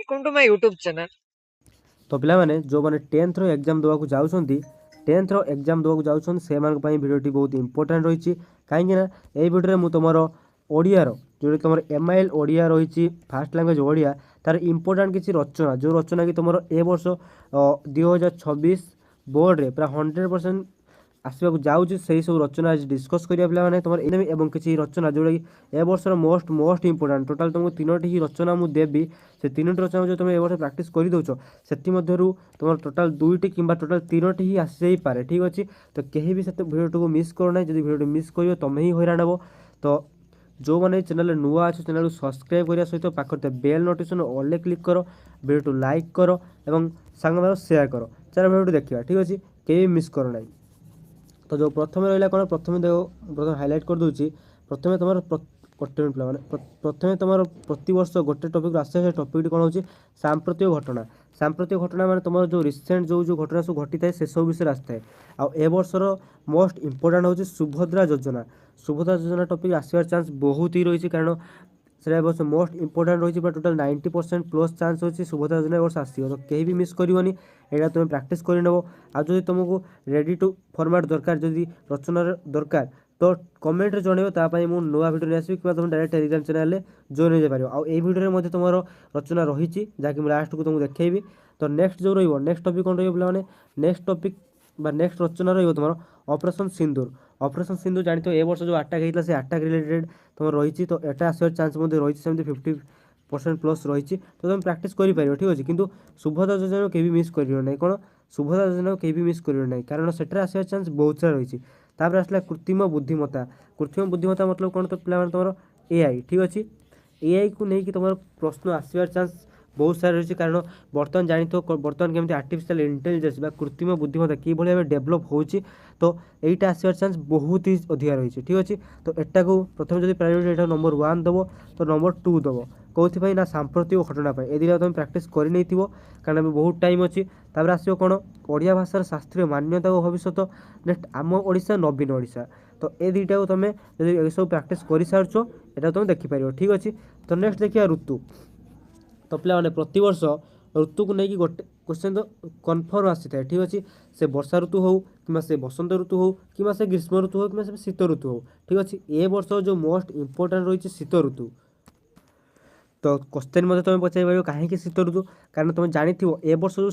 welcome to my YouTube channel. तो पिलामाने जो मैंने 10th एग्जाम देवाक जाउछंती 10th एग्जाम देवाक जाउछन सेमान पई वीडियोटी बहुत इंपोर्टेंट रहिछि काहेकि ना एई वीडियो रे मु तमरो ओडियार जो तमरो एमआईएल ओडिया रहिछि फास्ट लैंग्वेज ओडिया तार इंपोर्टेंट किछि रचना जो रचना कि तमरो ए वर्ष 2026 बोर्ड रे पूरा 100% आसवाक जाउछि सेही सब रचना आज डिस्कस करिया पिला माने तमर एनेमी एवं किछि रचना जोडा कि ए वर्षर मोस्ट इंपोर्टेंट टोटल तुमको तीनोटी ही रचना मु देबी से तीनोटी रचना जो तुम ए वर्ष प्रैक्टिस करि दउछो सेति मध्यरु तमर टोटल दुईटी किंबा टोटल तीनोटी ही आसी जाई पारे ठीक अछि तो केही भी सेते वीडियो को मिस करो नै जदि वीडियो मिस करियो तमे ही हैरान हबो तो जो मैंने चैनल नुआ अच्छे चैनल सब्सक्राइब करने सहित पाखे बेल नोटिफिकेशन ऑल क्लिक करो वीडियो लाइक करो और सांग शेयर करो चलो वीडियो देखा ठीक अच्छे कहीं मिस करो ना तो जो प्रथम रहा कौन प्रथम देखो प्रथम हाइलाइट कर दूसरी प्रथम तुम गोटे मिनट पे प्रथम तुम प्रति वर्ष गोटे टपिक आसे से टपिक कौन हो सांप्रतिक घटना सांप्रतिक घटना माने तुम जो रिसेंट जो घटना सब घटी थाए से सब विषय आसता है आउ ए वर्षर मोस्ट इंपोर्टेंट हूँ सुभद्रा योजना टपिक आसवार चान्स बहुत ही रही कारण से वर्ष मोस्ट इंपोर्टेंट रही टोटल 90% प्लस चान्स अच्छी सुभद्रा योजना वर्ष आसो तो कहीं भी मिस करनी यहाँ तुम प्रैक्टिस कर नब आदि तुमको रेडी टू फॉर्मेट दरकार जदि रचनार दरकार तो कमेंट रे जणेबो तापाई मु नुआ वीडियो आसबि कि तुम डायरेक्ट टेलीग्राम चैनल रे जॉइन हो जाय आ ए वीडियो रे मध्ये तुमर रचना रही जहाँकि मुझे लास्ट को तुमको देखेबी तो नेक्स्ट जो रहिबो नेक्स्ट टॉपिक कोन रहिबो पिला माने नेक्स्ट टॉपिक बा नेक्स्ट रचना रहिबो तुमर ऑपरेशन सिंदूर जानते हो ए वर्ष जो अटैक होता से अटैक रिलेटेड तुम रही तो एटा आसवार चान्स रही सेमती 50% प्लस रही तो तुम प्रैक्टिस कर ठीक अच्छे किंतु सुभद्रा योजना के भी मिस करियो नहीं कौन सुभद्रा योजना के भी मिस करियो नहीं कारण सेटा आसवार चान्स बहुत सारा रही आसला कृत्रिम बुद्धिमत्ता मतलब कौन तो पिला तुम एआई ठीक अच्छे एआई को लेकिन तुम प्रश्न आसवार चान्स बहुत सारा रही कारण बर्तमान जानी तो बर्तमान केमती आर्टिफिशियल इंटेलिजेंस कृत्रिम बुद्धिमत्ता कि भाई डेभलप होची तो यहीटा आसवार चान्स बहुत ही अधिक रही ठीक अच्छे तो एटा को प्रथम जब प्रायोरिटी नंबर 1 दब तो नंबर 2 दब कौन ना सांप्रतिक घटना ए दिन तुम प्रैक्टिस कर नहीं कारण बहुत टाइम अच्छी तापर आसो कौन ओडिया भाषार शास्त्रीय मान्यता और भविष्य नेक्स्ट आम ओडिशा नवीन ओडिशा तो ए दुईटा को तुम जब सब प्रैक्टिस कर सार्च यहाँ तुम देखिपार ठीक अच्छे तो नेक्स्ट देखिए ऋतु तो पे प्रति वर्ष ऋतु को लेकिन गोटे क्वेश्चन तो कन्फर्म आसी था ठीक अच्छे से वर्षा ऋतु हो कि से बसंत ऋतु हो कि से ग्रीष्म ऋतु हो कि शीत ऋतु हो ठीक अच्छे ए वर्ष जो मोस्ट इंपोर्टेंट रही शीत ऋतु तो क्वेश्चन मध्य तुम पचार कहीं शीत ऋतु कारण तुम जानी ए वर्ष जो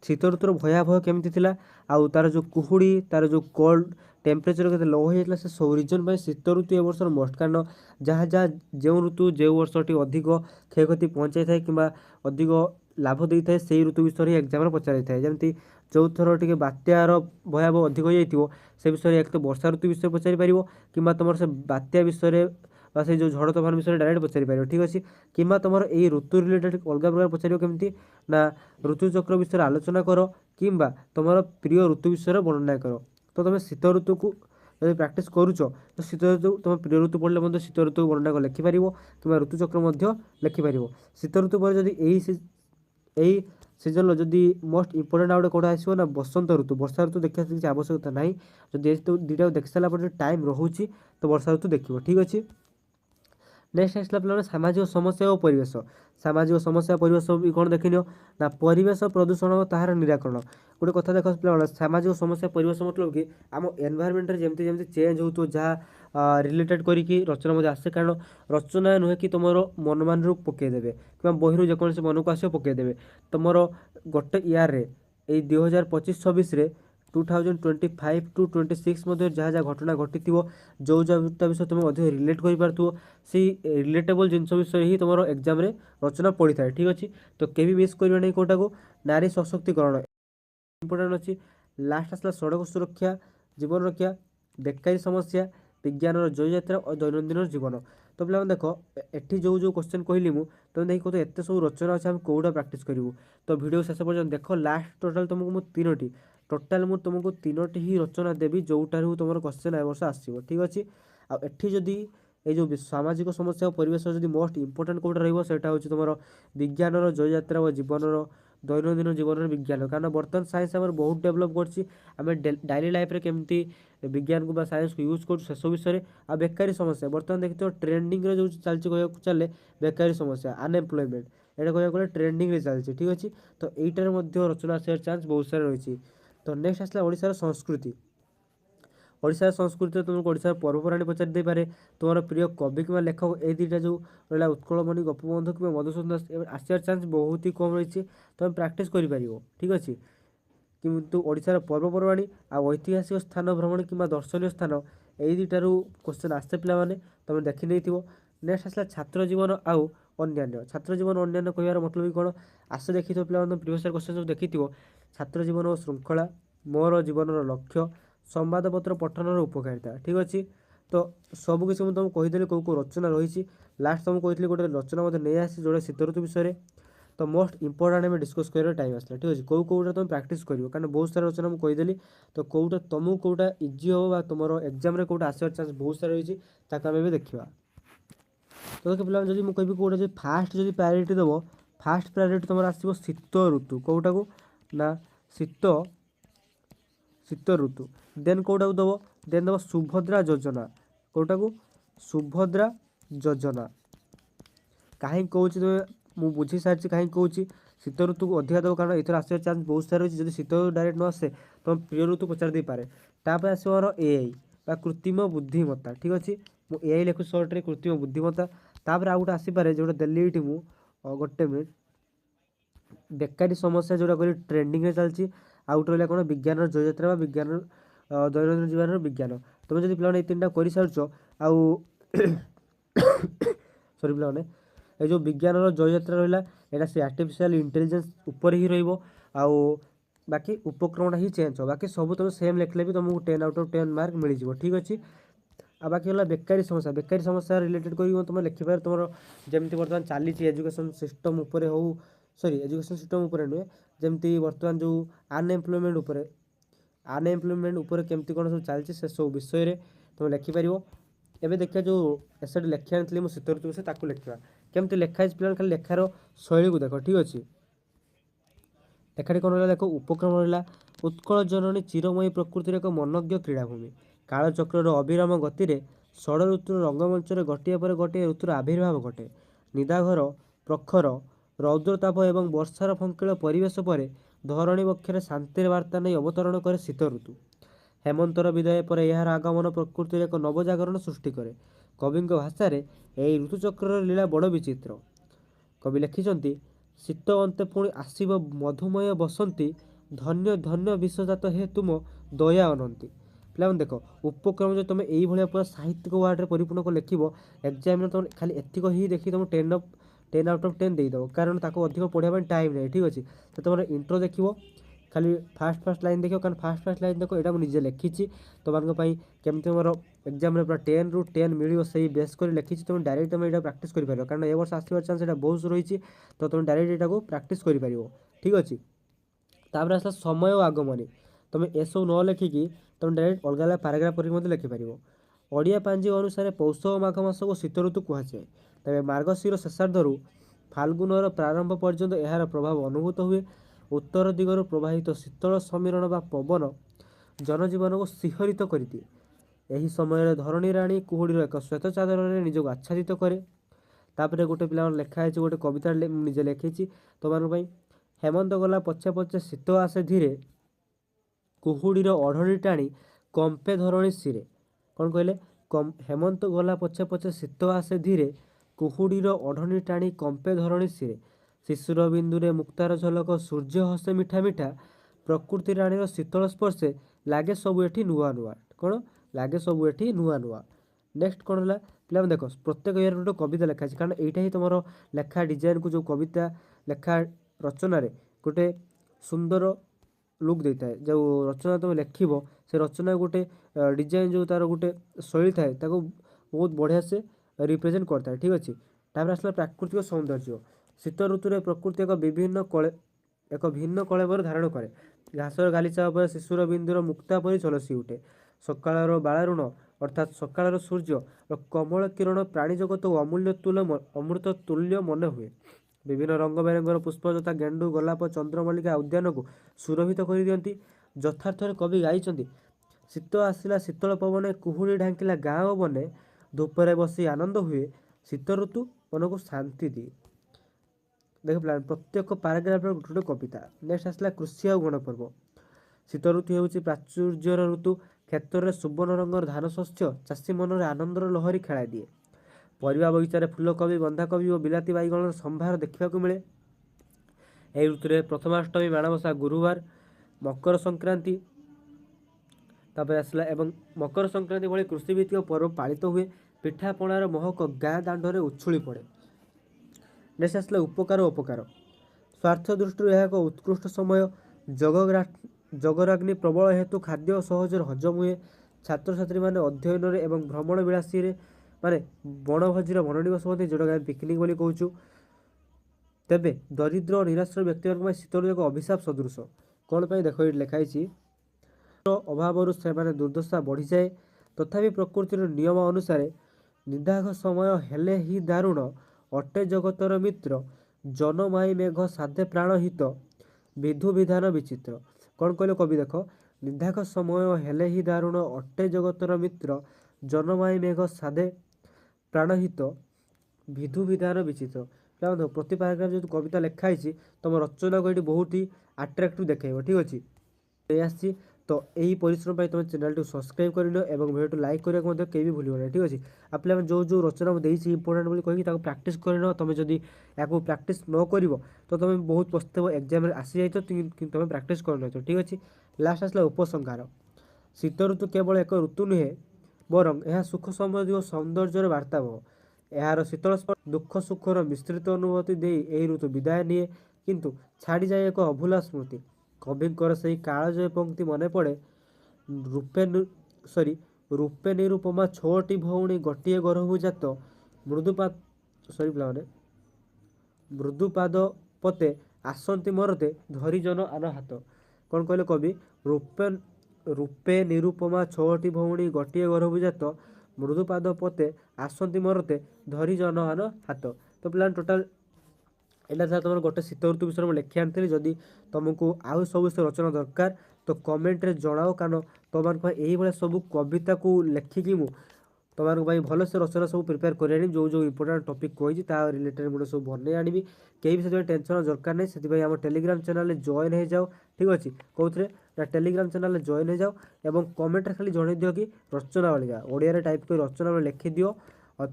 शीत ऋतुर भयावह केमती थिला आउ तार जो कुहुड़ी तार जो कोल्ड टेम्परेचर के लो हो से सब रिजन पर शीत ऋतु ए वर्ष मोस्ट कारण जहाँ जहाँ जो ऋतु जो वर्षटी अधिक क्षयक्षति पहुँचाई थाए कि अधिक लाभ दे थाए से ऋतु विषय एग्जाम पचारि थाए जमी जो थर टे बात्यार भयावह अधिक हो जाइए से विषय एक तो वर्षा ऋतु विषय पचारि पार कि तुम से बात्या विषय से जो झड़ तोफान विषय डायरेक्ट पचारि पार ठीक अच्छे कि तुम ये ऋतु रिलेटेड अलग प्रकार पचार केमती ना ऋतुचक्र विषय आलोचना कर कि तुम प्रिय ऋतु विषय वर्णना कर तो तुम शीत ऋतु को जब प्रैक्टिस करुच तो शीत ऋतु तुम प्रिय ऋतु पढ़ले शीत ऋतु वर्णना कर लिखिपार कि ऋतुचक्र लिखिपार शीत ऋतु पर जब यही सीजन जदि मोस्ट इंपोर्टेंट आउट कौटा आसो ना बसंत ऋतु वर्षा ऋतु देखा किसी आवश्यकता ना जब दुईटा देख सारापर टाइम रोचे तो वर्षा ऋतु देखिए ठीक अच्छे नेक्स्ट आसला पे सामाजिक समस्या और परिवेश सामाजिक समस्या परिवेश भी कौन देखनी ना परिवेश प्रदूषण और तार निराकरण गोटे कथा देख पे सामाजिक समस्या परिवेश मतलब कि आम एनवायरमेंट जमती जमती चेंज हो जहाँ रिलेटेड करके रचना मध्य आसे कारण रचना नुहे कि तुम मन मान रूप पकईदेवे कि बही जेकोसी मन को आस पकईदेवे तुम गोटे इयर रे 2025-26 2025 to 26 मध्य जहाँ जहाँ घटना घटी जो विषय तुम अधिक रिलेट कर रिलेटेबल जिन विषय ही तुम एग्जाम रे रचना पड़ी था ठीक अच्छे तो केवी मिस कर नहीं कौटा को नारी सशक्तिकरण इंपोर्टेंट अच्छी लास्ट आसला सड़क सुरक्षा जीवन रक्षा बेकारी समस्या विज्ञान जय यात्रा और दैनंदिन जीवन तो पे देख एटी जो जो क्वेश्चन कहली मुझे तुम देख कह एत सब रचना अच्छे आम कौटा प्रैक्टिस करूँ तो वीडियो शेष पर्यटन देख लास्ट टोटाल तुमको मुझे तीनोटी टोटाल मुझे तुमको तीनोटी ही रचना देवी जोटारू तुम क्वेश्चन ए वर्ष आसो ठीक अच्छे आठी जदि ये जो सामाजिक समस्या और परिवेश जब मोस्ट इंपोर्टेंट कौटा रहा हूँ तुम विज्ञान जय यात्रा और जीवन दैनंदिन जीवन विज्ञान कारण बर्तमान साइंस आम बहुत डेभलप करम डायली लाइफ रे केमती विज्ञान को साइंस को यूज कर विषय आ बेकारी समस्या बर्तमान देखते ट्रेंडिंग जो चलती कह चले बेकारी समस्या अनएम्प्लॉयमेंट এটা कहूँ गले ट्रेंडिंग रे चलती ठीक अच्छे। तो यहीटार रचना आसार चान्स बहुत सारा रही। तो नेक्स्ट आसला ओडिशार संस्कृति। ओडिशार संस्कृति तुमको ओडिशार पर्वपराणी पचारि दे पारे, तुम प्रिय कवि कि लेखक ए दुईटा जो रहा उत्कलमणि गोपबंधु कि मधुसूदन दास आसार चान्स बहुत ही कम रही। तुम प्राक्टिस कर ठीक अच्छे। किंतु ओडिशार पर्वपर्वाणी आ ऐतिहासिक स्थान भ्रमण कि दर्शनीय स्थान यही दुईटारू क्वेश्चन आसते पे तुम देखी नहीं। नेक्स्ट आसला छात्र जीवन आउ अन्यान्य। छात्र जीवन अन्यान्य कहार मतलब कि कौन आस देखी पे प्रिवियस क्वेश्चन सब देखी छात्र जीवन और श्रृंखला, मोर जीवन लक्ष्य, संवादपत्र पठन उपकारिता ठीक अच्छे। तो सबकिछ मुझे तुमको कहीदेली कौ रचना रही। लास्ट तुमको कही गोटे रचना मतलब नहीं आसी जोड़े शीत ऋतु विषय। तो मोस्ट इंपोर्टाट आम डिस्कस कर टाइम आसला ठीक अच्छे। कौटा तुम प्राक्टिस कर कारण बहुत सारा रचना मुझे कहीदेली। तो कौटा तुमको कौटा इजी हम तुम एग्जाम कौटा आसार चान्स बहुत सारा रही आम देखा। तो देखो पे जब मुझे कौटा जो फास्ट जो प्रायोरीटी दब फास्ट प्रायोरीटी तुम आसो शीत ऋतु कौटा को ना शीत शीत ऋतु। देन कौटा को दब देन दब सुभद्रा योजना कौटा को सुभद्रा योजना। कहीं कौच तुम बुझी सारी कहीं कौच शीत ऋतु को अधिका दब कारण इधर आसार चान्स बहुत सारा रही। जब शीत डायरेक्ट न आसे तुम प्रिय ऋतु पचार दे पारे। तापर आसो एआई कृत्रिम बुद्धिमत्ता ठीक अच्छे। मुझे एआई लिखु सर्ट्रे कृत्रिम बुद्धिमत्ता। तापर आउ गोटे आसीपे जो देली ये गोटे मिनिट बेकारी समस्या जोड़ा कह ट्रेंडिंग में चलती। आउट रहा कौन विज्ञान जययात्रा विज्ञान दैनंदिन जीवन विज्ञान। तुम जब पे 3टा कर सारी आउ सरी पे ये जो विज्ञान जययात्रा रहा यहाँ से आर्टिफिशियल इंटेलिजेंस उपर ही रही। बाकी उपक्रम ही चेंज हो बाकी सब तुम सेम लिखले भी तुमको 10 आउट ऑफ 10 मार्क मिल जाए ठीक अच्छे। आ बाकी है बेकारी समस्या रिलेटेड कर तुम लिखिपार तुम जमी बर्तमान चली एजुकेशन सिस्टम उपर हो सॉरी एजुकेशन सिस्टम उपर नुहे जमी बर्तमान जो अनएम्प्लॉयमेंट उपर केमती कौन सब चलती से सब विषय तुम लिखिपार। एवं देखा जो एसे लिखा नी मुझे शीत ऋतु विषय लिखा केमती लिखाई पे खाली लेखार शैली को देख ठीक अच्छे। लेखाटी कौन रहा देख उपक्रम रहा उत्कल जननी चिरमयी प्रकृतिर एक मनज्ञ क्रीड़ाभूमि कालचक्र अविराम गति में षड़ ऋतुर रंगमंच गोटे पर गोटे ऋतुर आविर्भाव घटे। निदाघर प्रखर रौद्रताप एवं वर्षार फंकिल परिवेश पर धरणी बक्षे शांतिर वार्ता नहीं अवतरण करे शीत ऋतु। हेमंतर विदाय पर यार आगमन प्रकृतिर एक नवजागरण सृष्टि करे। कवि भाषा यही ऋतुचक्र लीला बड़ विचित्र। कवि लिखिं शीत अंते पुणी आसब मधुमय बसंती धन्य धन्य विषजात हे तुम दया अनंती। पे देख उपक्रम जो तुम यही पूरा साहित्यिक वार्ड में परिपूर्ण कर लिख एग्जाम तुम खाली एतिक ही देखिए तुम 10 आउट ऑफ 10 देदेव कारण ताको अधिक पढ़ाई टाइम नहीं ठीक अच्छे। तो तुम इंट्रो देख खाली फास्ट लाइन देख कारण फास्ट लाइन देख यहाँ मुझे लिखी तुम केमती मोर एग्जाम पूरा 10 ରୁ 10 मिल से बेस कर लिखी तुम डायरेक्ट तुम यहाँ प्राक्ट कर कारण ए वर्ष आसबार चान्स यहाँ बहुत रही। तो तुम डायरेक्ट यहाँ प्राक्ट कर ठीक अच्छे। तापर आसला समय और आगमनी तुम एसबू न लिखिकी तुम डायरेक्ट अलग अलग पाराग्राफ पर लिखिपार। ओडिया पांजी अनुसार पौष और माघ मास को शीत ऋतु कहुए। तेज मार्गशीर शेषार्धर फाल्गुनर प्रारंभ पर्यंत यार प्रभाव अनुभूत हुए। उत्तर दिगर प्रवाहित शीतल समीरण बा पवन जनजीवन को शिहरित करदिए। यही समय धरणी राणी कुहुड़ीर एक श्वेत चादर में निजक आच्छादित करे। तापर गोटे पिला लिखाई गोटे कविता निजे लिखी तुम हेमंत गला पछे पछे शीत आसे धीरे कुहुड़ीर ओढ़णी टाणी कंपे धरणी सिरे। कौन कहले हेमंत गला पछे पछे शीत आसे धीरे कुहुड़ीर ओढ़णी टाणी कंपे धरणी सिरे। शिशुर बिंदुरे मुक्तार झलक सूर्य हसे मिठा मिठा प्रकृति राणीर शीतल स्पर्शे लागे सबु एठी नुआ नुआ। कौन लागे सबु एठी नुआ नुआ। नेक्स्ट कौन है पे देख प्रत्येक ईयर गोटे कविता लिखाई कारण यहाँ ही तुम लेखा डिजाइन को जो कविता लेखा रचन गोटे सुंदर लुक देता है। जो रचना तुम लिख से रचना गोटे डिजाइन जो तार गोटे शैली थाए बहुत बढ़िया से रिप्रेजेंट करता है ठीक अच्छे। तापर आसला प्राकृतिक सौंदर्य शीत ऋतु में प्रकृति एक भिन्न कलेबर धारण करे। घासर गालीचा पर शिशुर बिंदुर मुक्ता परी झलसी उठे। सकाळर बालारुण अर्थात सकाळर सूर्य कमल किरण प्राणी जगत अमृत तुल्य मन हुए। विभिन्न रंग बेरंगर पुष्प तथा गेंडु गोलाप चंद्रमल्लिका उद्यान को सुरभित कर दियंती। यथार्थरे कवि गाई शीत आसला शीतल पवने कुहुड़ी ढांकिला गाँव बने धूपरे बसी आनंद हुए। शीत ऋतु मन को शांति दिए। देख पिला प्रत्येक पाराग्राफ गोटे गोटे कविता। नेक्स्ट आसला कृषि और गणपर्व। शीत ऋतु ହେଉଛି ପ୍ରାଚୁର୍ଯ୍ୟର ଋତୁ। କ୍ଷେତ୍ରରେ ସୁବର୍ଣ୍ଣ ରଙ୍ଗର ଧାନ ଶସ୍ୟ ଚାଷୀ ମନରେ ଆନନ୍ଦର ଲହରୀ ଖେଳାଇ ଦିଏ। ପରିବା ବଗିଚାରେ ଫୁଲକୋବି, ବନ୍ଧାକୋବି ଓ ବିଲାତି ବାଇଗଣର ସମ୍ଭାର ଦେଖିବାକୁ ମିଳେ। ଏହି ଋତୁରେ ପ୍ରଥମାଷ୍ଟମୀ, ମାଣବସା, ଗୁରୁବାର, ମକର ସଂକ୍ରାନ୍ତି ତାପରେ ଆସିଲା ଏବଂ ମକର ସଂକ୍ରାନ୍ତି ଭଳି କୃଷିଭିତ୍ତିକ ପର୍ବ ପାଳିତ ହୁଏ। ପିଠାପଣାର ମହକ ଗାଁ ଦାଣ୍ଡରେ ଉଛୁଳି ପଡ଼େ। ନେକ୍ସଟ ଆସିଲା ଉପକାର ଓ ଅପକାର। ସ୍ୱାର୍ଥ ଦୃଷ୍ଟିରୁ ଏହା ଏକ ଉତ୍କୃଷ୍ଟ ସମୟ। ଜଗରାଗ୍ନି ପ୍ରବଳ ହେତୁ ଖାଦ୍ୟ ସହଜରେ ହଜମ ହୁଏ। ଛାତ୍ରଛାତ୍ରୀମାନେ ଅଧ୍ୟୟନରେ ଏବଂ ଭ୍ରମଣ ବିଳାସୀରେ ମାନେ ବଣଭୋଜିର ବନଦିବସ ମଧ୍ୟ ଯେଉଁଟାକି ଆମେ ପିକନିକ୍ ବୋଲି କହୁଛୁ। ତେବେ ଦରିଦ୍ର ଓ ନିରାଶ୍ରୟ ବ୍ୟକ୍ତିମାନଙ୍କ ପାଇଁ ଶୀତ ଋତୁ ଏକ ଅଭିଶାପ ସଦୃଶ। କ'ଣ ପାଇଁ ଦେଖ ଏଇଠି ଲେଖା ହେଇଛି, ଅଭାବରୁ ସେମାନେ ଦୁର୍ଦ୍ଦଶା ବଢ଼ିଯାଏ। ତଥାପି ପ୍ରକୃତିର ନିୟମ ଅନୁସାରେ ନିଦାଘ ସମୟ ହେଲେ ହିଁ ଦାରୁଣ। ଅଟେ ଜଗତର ମିତ୍ର, ଜନମାଇ ମେଘ ସାଧେ ପ୍ରାଣହିତ। ବିଧୁ ବିଧାନ ବିଚିତ୍ର। କ'ଣ କହିଲେ କବି ଦେଖ, ନିଦାଘ ସମୟ ହେଲେ ହିଁ ଦାରୁଣ, ଅଟେ ଜଗତର ମିତ୍ର, ଜନମାଇ ମେଘ ସାଧେ ପ୍ରାଣହିତ, ବିଧୁ ବିଧାନ ବିଚିତ୍ର। ଦେଖ ପ୍ରତି ପାରାଗ୍ରାଫ ଯେହେତୁ କବିତା ଲେଖା ହେଇଛି ତମ ରଚନାକୁ ଏଠି ବହୁତ ହି ଆଟ୍ରାକ୍ଟିଭ ଦେଖାଇବ। ଠିକ୍ ଅଛି, এই আসছি। তো এই পরিশ্রম পাই তুমি চ্যানেলটি সবসক্রাইব করে এবং ভিডিওটি লাইক করা মধ্যে কেউ भी ভুলিব না। ঠিক আছে, আপনি আমি ଯେଉଁ রচনা ଦେଇଛି ইম্পর্টাଣ୍ଟ ବୋଲି କହିକି ତାକୁ ପ୍ରାକ୍ଟିସ୍ କରିନେବ। ତମେ ଯଦି ୟାକୁ ପ୍ରାକ୍ଟିସ୍ ନ କରିବ ତ ତମେ ବହୁତ ପସ୍ତେଇବ, ଏକ୍ଜାମରେ ଆସିଯାଇଛ କିନ୍ତୁ ତମେ ପ୍ରାକ୍ଟିସ୍ କରିନେଇଛ। ଠିକ୍ ଅଛି, ଲାଷ୍ଟ ଆସିଲା ଉପସଂହାର। ଶୀତ ଋତୁ କେବଳ ଏକ ଋତୁ ନୁହେଁ, ବରଂ ଏହା ସୁଖ ସମୃଦ୍ଧି ଓ ସୌନ୍ଦର୍ଯ୍ୟର ବାର୍ତ୍ତାବହ। ଏହାର ଶୀତଳ ସ୍ପର୍ଶ ଦୁଃଖ ସୁଖର ମିଶ୍ରିତ ଅନୁଭୂତି ଦେଇ ଏହି ଋତୁ ବିଦାୟ ନିଏ, କିନ୍ତୁ ଛାଡ଼ିଯାଏ ଏକ ଅଭୁଲା ସ୍ମୃତି। କବିଙ୍କର ସେହି କାଳଜୟୀ ପଂକ୍ତି ମନେ ପଡ଼େ, ରୂପେ ନିରୁପମା ଛଅଟି ଭଉଣୀ ଗୋଟିଏ ଗର୍ଭରୁ ଜାତ, ମୃଦୁପାଦ ପତେ ଆସନ୍ତି ମରତେ, ଧରି ଜନ ଆନ ହାତ। କ'ଣ କହିଲେ କବି, ରୂପେ ନିରୁପମା ଛଅଟି ଭଉଣୀ ଗୋଟିଏ ଗର୍ଭରୁ ଜାତ, ମୃଦୁପାଦ ପତେ ଆସନ୍ତି ମରତେ, ଧରି ଜନ ଆନ ହାତ। ତ ପିଲାମାନେ ଟୋଟାଲ ଏଇଟା ଥିଲା ତୁମର ଗୋଟେ ଶୀତ ଋତୁ ବିଷୟରେ ମୁଁ ଲେଖି ଆଣିଥିଲି। ଯଦି ତୁମକୁ ଆଉ ସବୁ ବିଷୟ ରଚନା ଦରକାର ତ କମେଣ୍ଟରେ ଜଣାଅ, କାରଣ ତୁମମାନଙ୍କ ପାଇଁ ଏଇଭଳିଆ ସବୁ କବିତାକୁ ଲେଖିକି ମୁଁ ତୁମମାନଙ୍କ ପାଇଁ ଭଲସେ ରଚନା ସବୁ ପ୍ରିପେୟାର କରି ଆଣିବି। ଯେଉଁ ଇମ୍ପୋର୍ଟାଣ୍ଟ ଟପିକ୍ କହିଛି ତା ରିଲେଟେଡ଼ ମୁଁ ସବୁ ବନେଇ ଆଣିବି। କେହି ବି ସେଥିପାଇଁ ଟେନସନ୍ ଦରକାର ନାହିଁ। ସେଥିପାଇଁ ଆମ ଟେଲିଗ୍ରାମ ଚ୍ୟାନେଲରେ ଜଏନ୍ ହେଇଯାଅ। ଠିକ୍ ଅଛି, କେଉଁଥିରେ ନା ଟେଲିଗ୍ରାମ ଚ୍ୟାନେଲରେ ଜଏନ୍ ହେଇଯାଅ ଏବଂ କମେଣ୍ଟରେ ଖାଲି ଜଣେଇ ଦିଅ କି ରଚନାବଳିକା ଓଡ଼ିଆରେ ଟାଇପ୍ କରି ରଚନାବଳୀ ଲେଖିଦିଅ,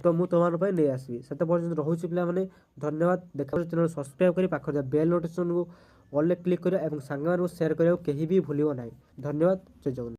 ତ ମୁଁ ତୁମମାନଙ୍କ ପାଇଁ ନେଇ ଆସିବି। ସେତେ ପର୍ଯ୍ୟନ୍ତ ରହୁଛି ପିଲାମାନେ, ଧନ୍ୟବାଦ। ଦେଖାଯାଉଛି ଚ୍ୟାନେଲ ସବସ୍କ୍ରାଇବ୍ କରି ପାଖରେ ଥିବା ବେଲ୍ ନୋଟିଫିକେସନକୁ ଅଲ୍ରେ କ୍ଲିକ୍ କରିବା ଏବଂ ସାଙ୍ଗମାନଙ୍କୁ ସେୟାର କରିବାକୁ କେହି ବି ଭୁଲିବ ନାହିଁ। ଧନ୍ୟବାଦ, ଜୟ ଜଗନ୍ନାଥ।